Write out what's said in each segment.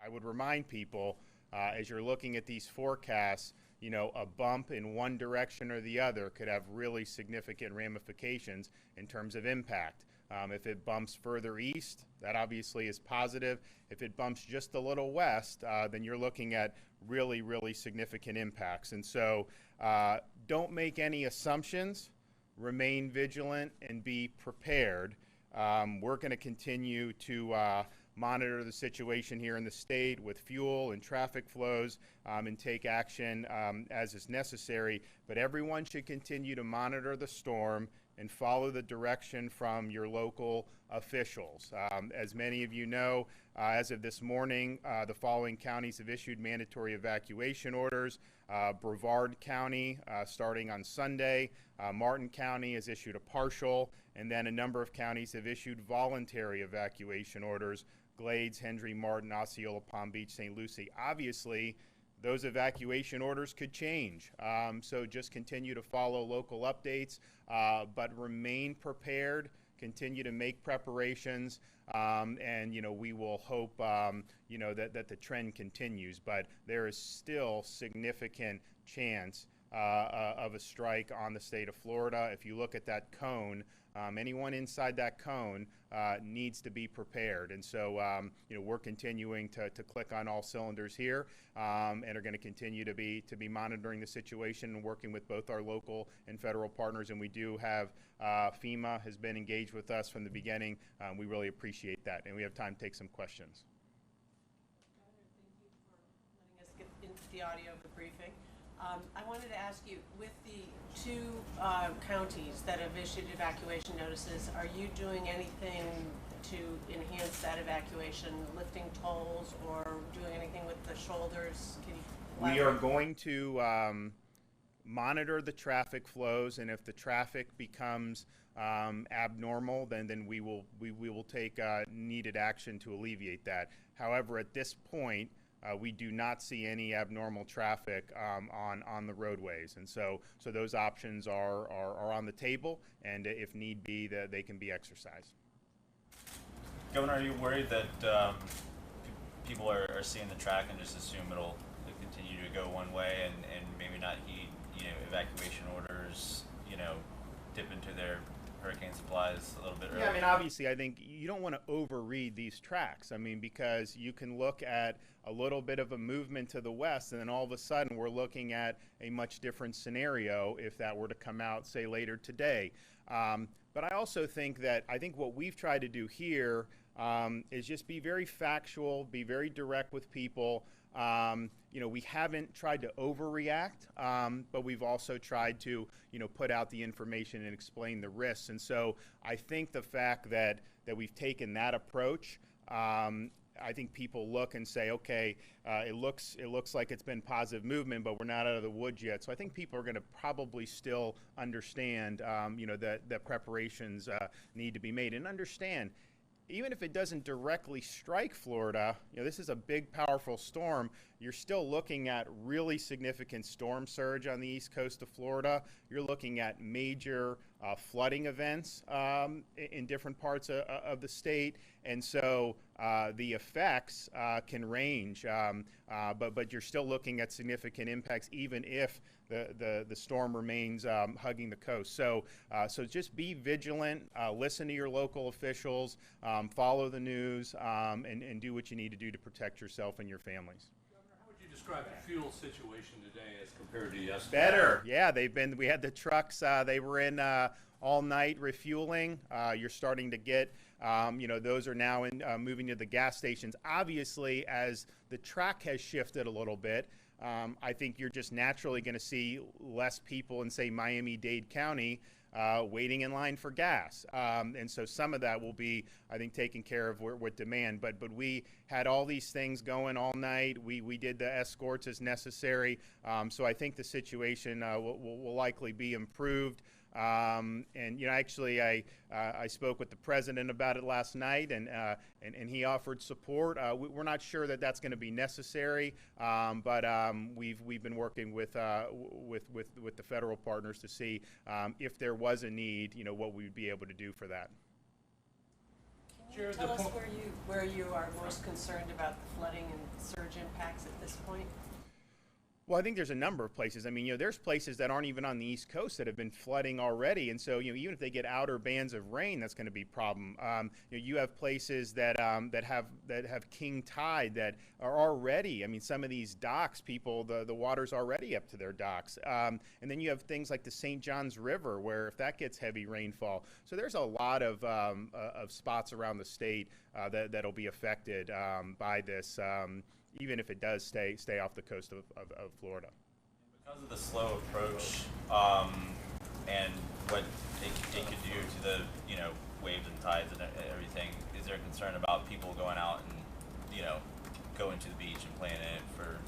I would remind people, as you're looking at these forecasts, you know, a bump in one direction or the other could have really significant ramifications in terms of impact. If it bumps further east, that obviously is positive. If it bumps just a little west, then you're looking at really, really significant impacts. And so don't make any assumptions, remain vigilant, and be prepared. We're going to continue to monitor the situation here in the state with fuel and traffic flows and take action as is necessary. But everyone should continue to monitor the storm and follow the direction from your local officials. As many of you know, as of this morning, the following counties have issued mandatory evacuation orders. Brevard County starting on Sunday, Martin County has issued a partial, and then a number of counties have issued voluntary evacuation orders: Glades, Hendry, Martin, Osceola, Palm Beach, St. Lucie. Obviously, those evacuation orders could change. So just continue to follow local updates, but remain prepared, continue to make preparations, and, you know, we will hope, you know, that the trend continues. But there is still significant chance of a strike on the state of Florida. If you look at that cone, anyone inside that cone needs to be prepared. And so, you know, we're continuing to click on all cylinders here, and are going to continue to be monitoring the situation and working with both our local and federal partners. And we do have FEMA has been engaged with us from the beginning. We really appreciate that, and we have time to take some questions. Governor, thank you for letting us get into the audio of the briefing. I wanted to ask you, with the two counties that have issued evacuation notices, are you doing anything to enhance that evacuation, lifting tolls or doing anything with the shoulders? Can you We are going to monitor the traffic flows, and if the traffic becomes abnormal, then we will take needed action to alleviate that. However, at this point, we do not see any abnormal traffic on the roadways, and so those options are on the table, and if need be, they can be exercised. Governor, are you worried that people are seeing the track and just assume it'll continue to go one way and maybe not heed, you know, evacuation orders, you know, dip into their hurricane supplies a little bit earlier? Yeah, I mean, obviously, I think you don't want to overread these tracks. I mean, because you can look at a little bit of a movement to the west, and then all of a sudden we're looking at a much different scenario if that were to come out, say, later today. But I also think what we've tried to do here is just be very factual, be very direct with people. You know, we haven't tried to overreact, but we've also tried to, you know, put out the information and explain the risks. And so I think the fact that we've taken that approach, I think people look and say, okay, it looks like it's been positive movement, but we're not out of the woods yet. So I think people are going to probably still understand, you know, that preparations need to be made, and understand, even if it doesn't directly strike Florida, you know, this is a big, powerful storm. You're still looking at really significant storm surge on the east coast of Florida. You're looking at major flooding events in different parts of the state. And so the effects can range, but you're still looking at significant impacts even if the storm remains hugging the coast. So just be vigilant, listen to your local officials, follow the news, and do what you need to do to protect yourself and your families. Governor, how would you describe the fuel situation today as compared to yesterday? Better, yeah. We had the trucks, they were in all night refueling. You're starting to get, you know, those are now moving to the gas stations. Obviously, as the track has shifted a little bit, I think you're just naturally going to see less people in, say, Miami-Dade County waiting in line for gas. And so some of that will be, I think, taken care of with demand. But we had all these things going all night. We did the escorts as necessary. So I think the situation will likely be improved. And you know, actually, I spoke with the president about it last night, and he offered support. We're not sure that that's going to be necessary, but we've been working with the federal partners to see if there was a need, you know, what we would be able to do for that. Can you tell us where you are most concerned about the flooding in Well, I think there's a number of places. I mean, there's places that aren't even on the East Coast that have been flooding already, and so even if they get outer bands of rain, that's going to be a problem. You have places that have king tide that are already. I mean, some of these docks, the water's already up to their docks, and then you have things like the St. Johns River, where if that gets heavy rainfall, so there's a lot of spots around the state that'll be affected by this. Even if it does stay off the coast of Florida. Because of the slow approach and what it could do to the waves and tides and everything, is there a concern about people going out and going to the beach and playing in it for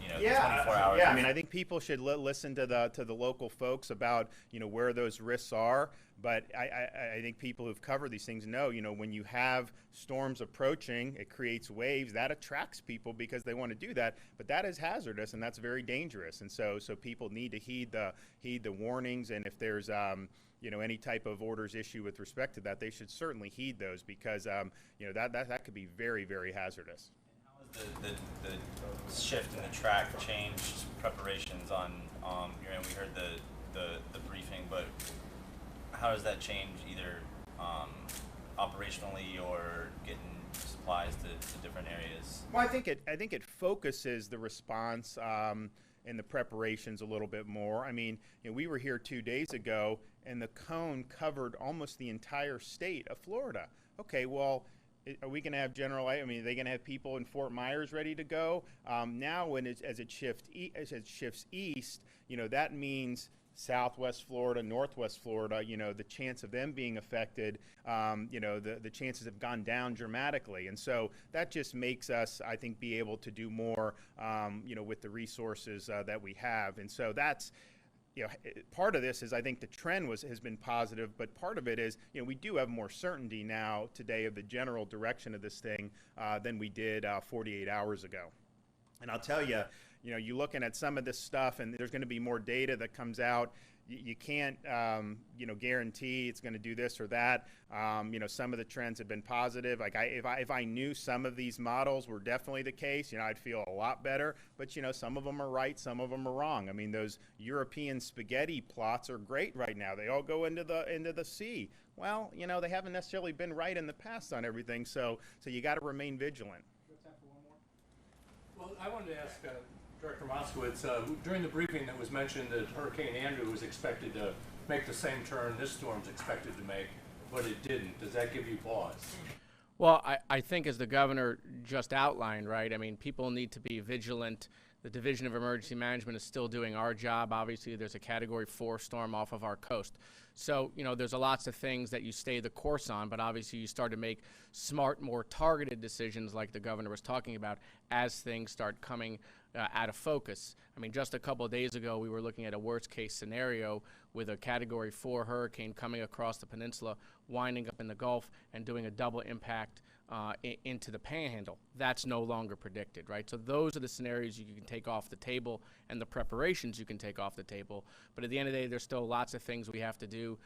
24 hours? Yeah, I mean, I think people should listen to the local folks about where those risks are. But I think people who've covered these things know, when you have storms approaching, it creates waves. That attracts people because they want to do that. But that is hazardous and that's very dangerous. And so people need to heed the warnings. And if there's any type of orders issue with respect to that, they should certainly heed those because that could be very, very hazardous. And how has the shift in the track changed preparations on we heard the briefing, but how does that change either operationally or getting supplies to different areas? Well, I think it focuses the response and the preparations a little bit more. I mean, we were here 2 days ago, and the cone covered almost the entire state of Florida. Okay, well, are we going to have are they going to have people in Fort Myers ready to go? Now, as it shifts east, that means Southwest Florida, Northwest Florida, the chance of them being affected, the chances have gone down dramatically. And so that just makes us, I think, be able to do more, with the resources that we have. And so that's, part of this is I think the trend has been positive, but part of it is, we do have more certainty now today of the general direction of this thing than we did 48 hours ago. And I'll tell you, you're looking at some of this stuff, and there's going to be more data that comes out. You can't, guarantee it's going to do this or that. Some of the trends have been positive. Like if I knew some of these models were definitely the case, I'd feel a lot better. But some of them are right, some of them are wrong. I mean, those European spaghetti plots are great right now. They all go into the sea. Well, they haven't necessarily been right in the past on everything. So you got to remain vigilant. Well, I wanted to ask Director Moskowitz, during the briefing that was mentioned that Hurricane Andrew was expected to make the same turn this storm's expected to make, but it didn't. Does that give you pause? Well, I think as the governor just outlined, right, I mean, people need to be vigilant. The Division of Emergency Management is still doing our job. Obviously, there's a Category 4 storm off of our coast. So, there's lots of things that you stay the course on, but obviously you start to make smart, more targeted decisions like the governor was talking about as things start coming out of focus. I mean, just a couple of days ago, we were looking at a worst-case scenario with a Category 4 hurricane coming across the peninsula, winding up in the Gulf, and doing a double impact into the Panhandle. That's no longer predicted, right? So those are the scenarios you can take off the table and the preparations you can take off the table. But at the end of the day, there's still lots of things we have to do.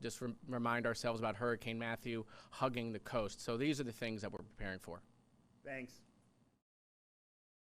Just remind ourselves about Hurricane Matthew hugging the coast. So these are the things that we're preparing for. Thanks.